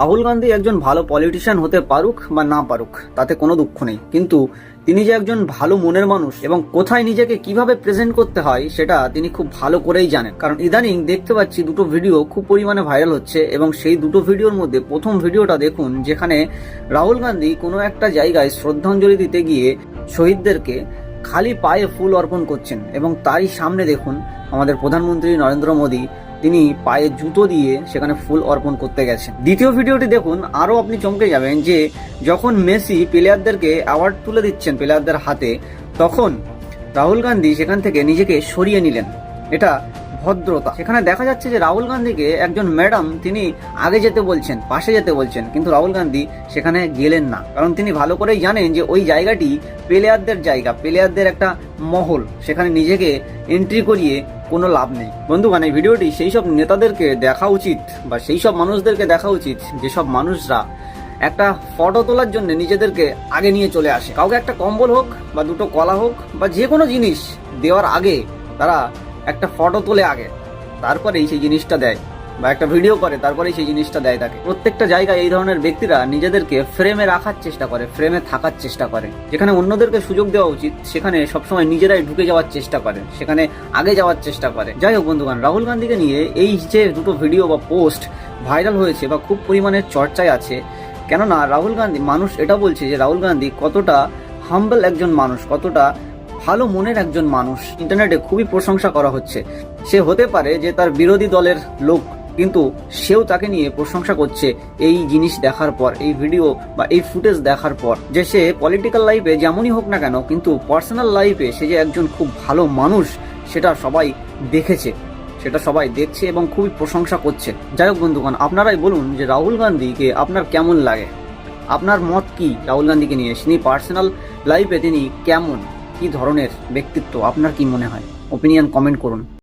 রাহুল গান্ধী একজন ভালো পলিটিশিয়ান হতে পারুক বা না পারুক তাতে কোনো দুঃখ নেই, কিন্তু তিনি যে একজন ভালো মনের মানুষ এবং কোথায় নিজেকে কিভাবে প্রেজেন্ট করতে হয় সেটা তিনি খুব ভালো করেই জানেন। কারণ ইদানিং দেখতে পাচ্ছি দুটো ভিডিও খুব পরিমাণে ভাইরাল হচ্ছে এবং সেই দুটো ভিডিওর মধ্যে প্রথম ভিডিওটা দেখুন, যেখানে রাহুল গান্ধী কোনো একটা জায়গায় শ্রদ্ধাঞ্জলি দিতে গিয়ে শহীদদেরকে খালি পায়ে ফুল অর্পণ করছেন এবং তারই সামনে দেখুন আমাদের প্রধানমন্ত্রী নরেন্দ্র মোদী তিনি পায়ে জুতো দিয়ে সেখানে ফুল অর্পণ করতে গেছেন। দ্বিতীয় ভিডিওটি দেখুন, আরও আপনি চমকে যাবেন যে যখন মেসি প্লেয়ারদেরকে অ্যাওয়ার্ড তুলে দিচ্ছেন প্লেয়ারদের হাতে, তখন রাহুল গান্ধী সেখান থেকে নিজেকে সরিয়ে নিলেন। এটা ভদ্রতা। সেখানে দেখা যাচ্ছে যে রাহুল গান্ধীকে একজন ম্যাডাম তিনি আগে যেতে বলছেন, পাশে যেতে বলছেন, কিন্তু রাহুল গান্ধী সেখানে গেলেন না। কারণ তিনি ভালো করেই জানেন যে ওই জায়গাটি প্লেয়ারদের জায়গা, প্লেয়ারদের একটা মহল, সেখানে নিজেকে এন্ট্রি করিয়ে কোনো লাভ নেই। বন্ধুগণ, এই ভিডিওটি সেই সব নেতাদেরকে দেখা উচিত বা সেই সব মানুষদেরকে দেখা উচিত যেসব মানুষরা একটা ফটো তোলার জন্য নিজেদেরকে আগে নিয়ে চলে আসে। কাউকে একটা কম্বল হোক বা দুটো কলা হোক বা যে কোনো জিনিস দেওয়ার আগে তারা একটা ফটো তোলে আগে, তারপরেই সেই জিনিসটা দেয়, বা একটা ভিডিও করে তারপরেই সেই জিনিসটা দেয় তাকে। প্রত্যেকটা জায়গায় এই ধরনের ব্যক্তিরা নিজেদেরকে ফ্রেমে রাখার চেষ্টা করে, ফ্রেমে থাকার চেষ্টা করে। যেখানে অন্যদেরকে সুযোগ দেওয়া উচিত সেখানে সবসময় নিজেরাই ঢুকে যাওয়ার চেষ্টা করে, সেখানে আগে যাওয়ার চেষ্টা করে। যাই হোক বন্ধুগণ, রাহুল গান্ধীকে নিয়ে এই যে দুটো ভিডিও বা পোস্ট ভাইরাল হয়েছে বা খুব পরিমাণে চর্চায় আছে, কেননা রাহুল গান্ধী, মানুষ এটা বলছে যে রাহুল গান্ধী কতটা হাম্বল একজন মানুষ, কতটা ভালো মনের একজন মানুষ। ইন্টারনেটে খুবই প্রশংসা করা হচ্ছে। সে হতে পারে যে তার বিরোধী দলের লোক, কিন্তু সেও তাকে নিয়ে প্রশংসা করছে এই জিনিস দেখার পর, এই ভিডিও বা এই ফুটেজ দেখার পর, যে সে পলিটিক্যাল লাইফে যেমনই হোক না কেন, কিন্তু পার্সোনাল লাইফে সে যে একজন খুব ভালো মানুষ সেটা সবাই দেখেছে, সেটা সবাই দেখছে এবং খুবই প্রশংসা করছে। যাই হোক বন্ধুগণ, আপনারাই বলুন যে রাহুল গান্ধীকে আপনার কেমন লাগে, আপনার মত কি রাহুল গান্ধীকে নিয়ে? তিনি পার্সোনাল লাইফে তিনি কেমন, কি ধরনের ব্যক্তিত্ব, আপনার কি মনে হয়? ওপিনিয়ন কমেন্ট করুন।